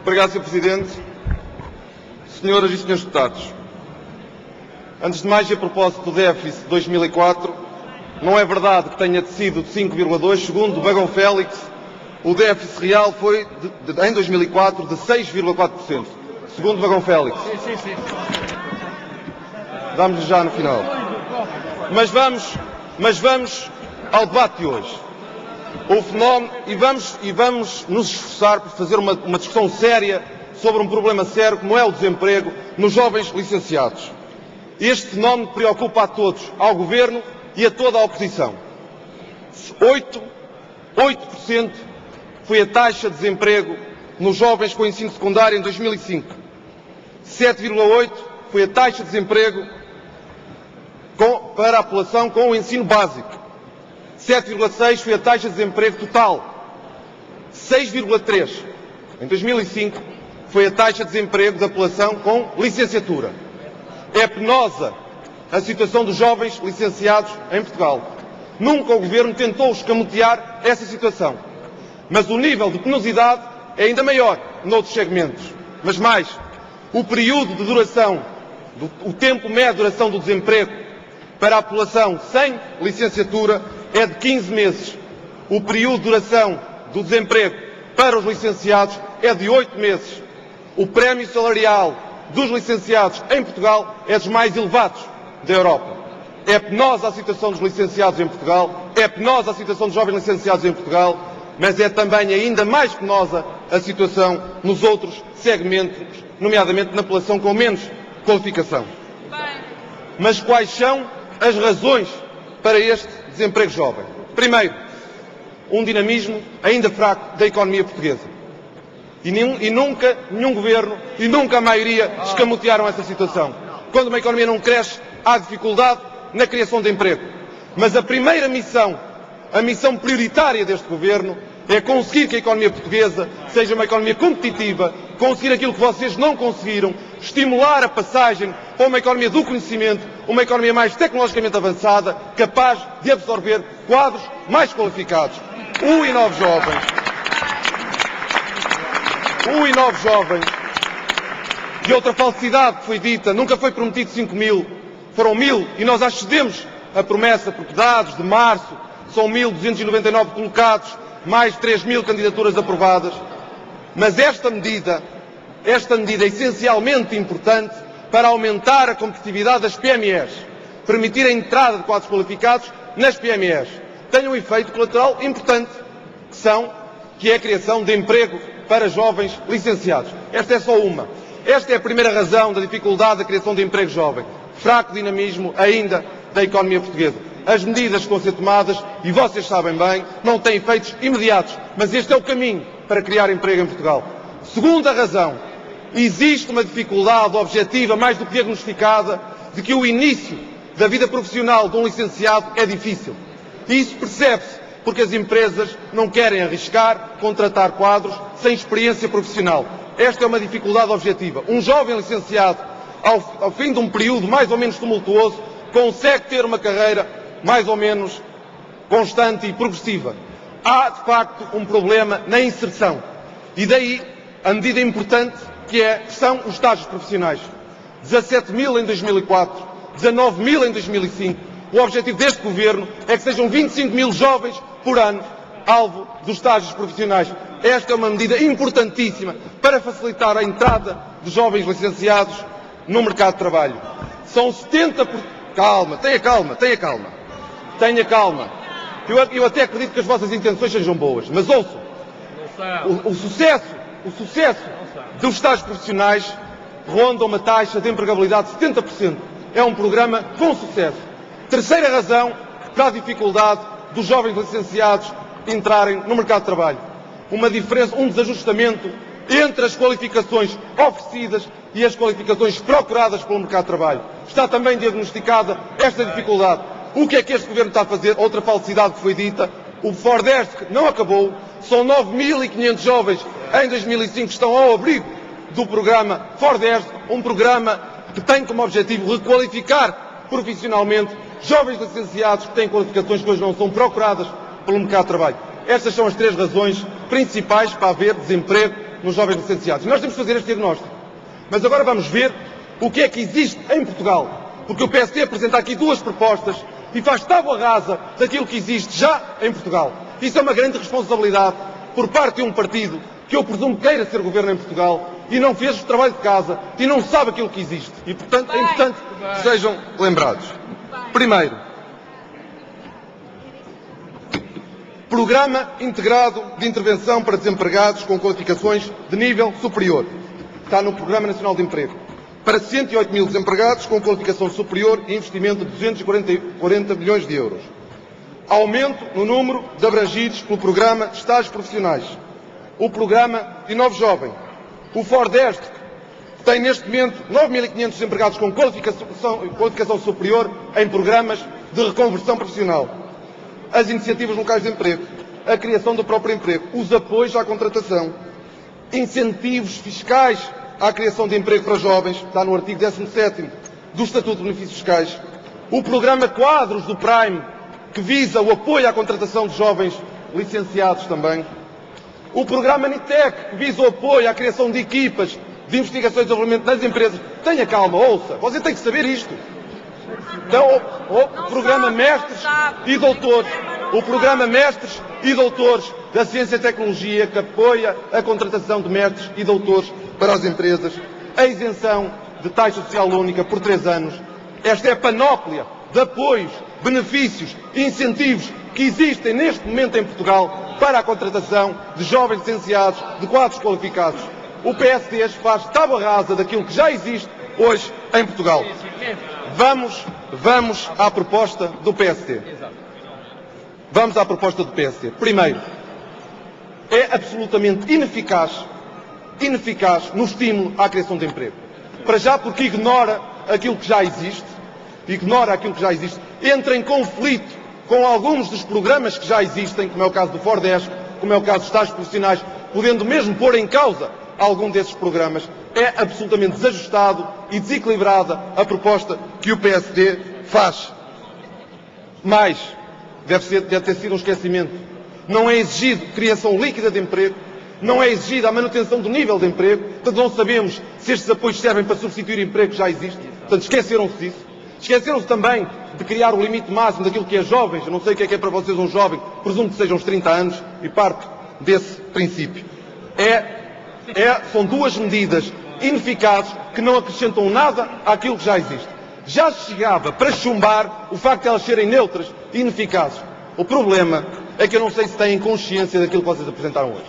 Obrigado, Sr. Presidente. Senhoras e senhores deputados, antes de mais, e a propósito do déficit de 2004, não é verdade que tenha sido de 5,2%. Segundo o Bagão Félix, o déficit real foi, em 2004, de 6,4%. Segundo o Bagão Félix. Damos-lhe já no final. Mas vamos ao debate de hoje. O fenómeno, e vamos nos esforçar por fazer uma discussão séria sobre um problema sério como é o desemprego nos jovens licenciados. Este fenómeno preocupa a todos, ao Governo e a toda a oposição. 8% foi a taxa de desemprego nos jovens com ensino secundário em 2005. 7,8% foi a taxa de desemprego para a população com o ensino básico. 7,6% foi a taxa de desemprego total. 6,3% em 2005 foi a taxa de desemprego da população com licenciatura. É penosa a situação dos jovens licenciados em Portugal. Nunca o Governo tentou escamotear essa situação. Mas o nível de penosidade é ainda maior noutros segmentos. Mas mais, o período de duração, o tempo médio de duração do desemprego para a população sem licenciatura é de 15 meses. O período de duração do desemprego para os licenciados é de 8 meses. O prémio salarial dos licenciados em Portugal é dos mais elevados da Europa. É penosa a situação dos licenciados em Portugal, é penosa a situação dos jovens licenciados em Portugal, mas é também ainda mais penosa a situação nos outros segmentos, nomeadamente na população com menos qualificação. Mas quais são as razões para este desemprego jovem? Primeiro, um dinamismo ainda fraco da economia portuguesa. E nunca nenhum governo e nunca a maioria escamotearam essa situação. Quando uma economia não cresce, há dificuldade na criação de emprego. Mas a primeira missão, a missão prioritária deste governo, é conseguir que a economia portuguesa seja uma economia competitiva, conseguir aquilo que vocês não conseguiram, estimular a passagem para uma economia do conhecimento, uma economia mais tecnologicamente avançada, capaz de absorver quadros mais qualificados. E novos jovens. E outra falsidade que foi dita, nunca foi prometido 5 mil, foram 1.000, e nós excedemos a promessa, porque dados de março são 1.299 colocados, mais de 3.000 candidaturas aprovadas. Mas esta medida é essencialmente importante para aumentar a competitividade das PMEs, permitir a entrada de quadros qualificados nas PMEs. Tem um efeito colateral importante, que é a criação de emprego para jovens licenciados. Esta é só uma. Esta é a primeira razão da dificuldade da criação de emprego jovem. Fraco dinamismo ainda da economia portuguesa. As medidas que estão a ser tomadas, e vocês sabem bem, não têm efeitos imediatos, mas este é o caminho para criar emprego em Portugal. Segunda razão, existe uma dificuldade objetiva, mais do que diagnosticada, de que o início da vida profissional de um licenciado é difícil. E isso percebe-se porque as empresas não querem arriscar contratar quadros sem experiência profissional. Esta é uma dificuldade objetiva. Um jovem licenciado, ao fim de um período mais ou menos tumultuoso, consegue ter uma carreira mais ou menos constante e progressiva. Há, de facto, um problema na inserção. E daí a medida importante que são os estágios profissionais. 17.000 em 2004, 19.000 em 2005. O objetivo deste Governo é que sejam 25.000 jovens por ano alvo dos estágios profissionais. Esta é uma medida importantíssima para facilitar a entrada de jovens licenciados no mercado de trabalho. São 70%... Calma, tenha calma. Eu até acredito que as vossas intenções sejam boas, mas ouçam. O sucesso dos estágios profissionais ronda uma taxa de empregabilidade de 70%. É um programa com sucesso. Terceira razão para a dificuldade dos jovens licenciados entrarem no mercado de trabalho. Uma diferença, um desajustamento entre as qualificações oferecidas e as qualificações procuradas pelo mercado de trabalho. Está também diagnosticada esta dificuldade. O que é que este Governo está a fazer? Outra falsidade que foi dita. O Fordesc não acabou. São 9.500 jovens em 2005 que estão ao abrigo do programa Fordesc, um programa que tem como objetivo requalificar profissionalmente jovens licenciados que têm qualificações que hoje não são procuradas pelo mercado de trabalho. Estas são as três razões principais para haver desemprego nos jovens licenciados. E nós temos que fazer este diagnóstico. Mas agora vamos ver o que é que existe em Portugal. Porque o PSD apresenta aqui duas propostas e faz tábua rasa daquilo que existe já em Portugal. Isso é uma grande responsabilidade por parte de um partido que eu presumo queira ser governo em Portugal e não fez o trabalho de casa e não sabe aquilo que existe. E, portanto, é importante que sejam lembrados. Primeiro, Programa Integrado de Intervenção para Desempregados com Qualificações de Nível Superior. Está no Programa Nacional de Emprego. Para 108 mil desempregados com qualificação superior e investimento de 240 milhões de euros. Aumento no número de abrangidos pelo Programa de Estágios Profissionais. O Programa de Novo Jovem. O Fordeste, que tem neste momento 9.500 desempregados com qualificação superior em programas de reconversão profissional. As iniciativas locais de emprego. A criação do próprio emprego. Os apoios à contratação. Incentivos fiscais à criação de emprego para jovens, está no artigo 17º do Estatuto de Benefícios Fiscais. O programa Quadros do Prime, que visa o apoio à contratação de jovens licenciados também. O programa NITEC, que visa o apoio à criação de equipas de investigação e desenvolvimento nas empresas. Tenha calma, ouça, você tem que saber isto. Então, o programa Mestres e Doutores. O programa Mestres e Doutores da Ciência e Tecnologia, que apoia a contratação de mestres e doutores para as empresas. A isenção de taxa social única por 3 anos. Esta é a panóplia de apoios, benefícios e incentivos que existem neste momento em Portugal para a contratação de jovens licenciados, de quadros qualificados. O PSD faz tábua rasa daquilo que já existe hoje em Portugal. Vamos à proposta do PSD. Vamos à proposta do PSD. Primeiro, é absolutamente ineficaz no estímulo à criação de emprego. Para já porque ignora aquilo que já existe, entra em conflito com alguns dos programas que já existem, como é o caso do Fordeste, como é o caso dos estágios profissionais, podendo mesmo pôr em causa algum desses programas. É absolutamente desajustado e desequilibrada a proposta que o PSD faz. Mas deve ter sido um esquecimento. Não é exigido criação líquida de emprego, não é exigida a manutenção do nível de emprego, portanto não sabemos se estes apoios servem para substituir emprego que já existe, portanto esqueceram-se disso. Esqueceram-se também de criar o limite máximo daquilo que é jovens. Eu não sei o que é para vocês um jovem, presumo que sejam uns 30 anos e parto desse princípio. São duas medidas ineficazes que não acrescentam nada àquilo que já existe. Já se chegava para chumbar o facto de elas serem neutras e ineficazes. O problema é que eu não sei se têm consciência daquilo que vocês apresentaram hoje.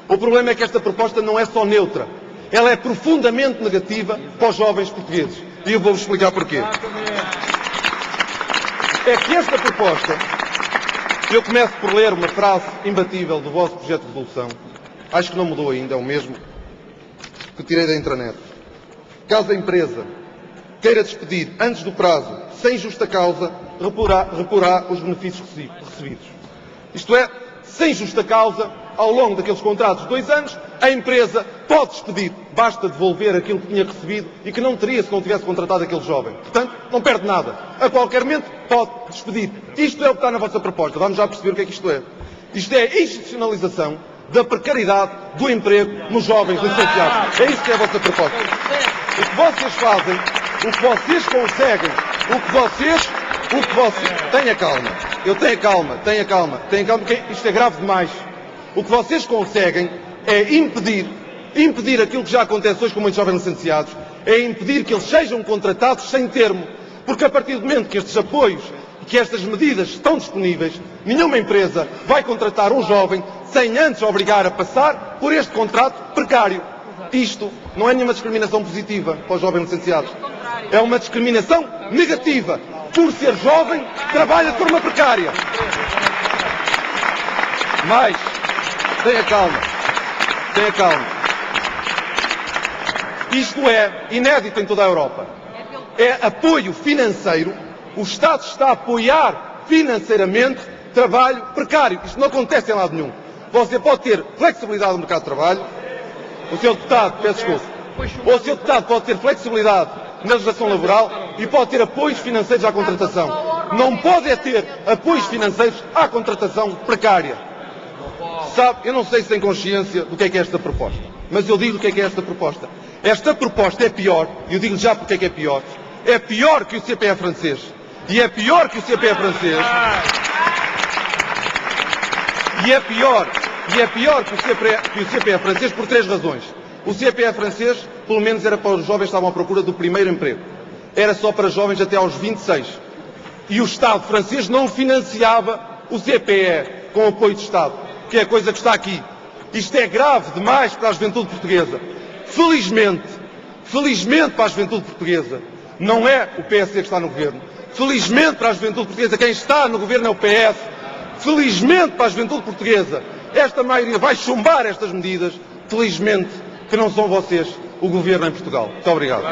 O problema é que esta proposta não é só neutra, ela é profundamente negativa para os jovens portugueses. E eu vou-vos explicar porquê. É que esta proposta, eu começo por ler uma frase imbatível do vosso projeto de resolução, acho que não mudou ainda, é o mesmo, que tirei da intranet. Caso a empresa queira despedir antes do prazo, sem justa causa, reporá os benefícios recebidos. Isto é, sem justa causa, ao longo daqueles contratos de 2 anos, a empresa pode despedir. Basta devolver aquilo que tinha recebido e que não teria se não tivesse contratado aquele jovem. Portanto, não perde nada. A qualquer momento pode despedir. Isto é o que está na vossa proposta. Vamos já perceber o que é que isto é. Isto é a institucionalização da precariedade do emprego nos jovens licenciados. É isso que é a vossa proposta. O que vocês fazem, o que vocês conseguem, tenha calma. Eu tenho calma, porque isto é grave demais. O que vocês conseguem é impedir aquilo que já acontece hoje com muitos jovens licenciados, é impedir que eles sejam contratados sem termo. Porque a partir do momento que estes apoios e que estas medidas estão disponíveis, nenhuma empresa vai contratar um jovem sem antes obrigar a passar por este contrato precário. Isto não é nenhuma discriminação positiva para os jovens licenciados. É uma discriminação negativa. Por ser jovem, trabalha de forma precária. Mas, tenha calma. Isto é inédito em toda a Europa. É apoio financeiro. O Estado está a apoiar financeiramente trabalho precário. Isto não acontece em lado nenhum. Você pode ter flexibilidade no mercado de trabalho. O Sr. Deputado, peço desculpa. O Sr. Deputado pode ter flexibilidade na legislação laboral e pode ter apoios financeiros à contratação. Não pode é ter apoios financeiros à contratação precária. sabe, eu não sei se tem consciência do que é esta proposta, mas eu digo o que é esta proposta. Esta proposta é pior, e eu digo já porque é pior. É pior que o CPE francês. E é pior que o CPE francês. E é pior que o CPE francês por 3 razões. O CPE francês, pelo menos, era para os jovens que estavam à procura do primeiro emprego. Era só para jovens até aos 26. E o Estado francês não financiava o CPE com apoio de Estado, que é a coisa que está aqui. Isto é grave demais para a juventude portuguesa. Felizmente para a juventude portuguesa, não é o PSD que está no governo. Felizmente para a juventude portuguesa, quem está no governo é o PS. Felizmente para a juventude portuguesa, esta maioria vai chumbar estas medidas. Felizmente que não são vocês o governo em Portugal. Muito obrigado.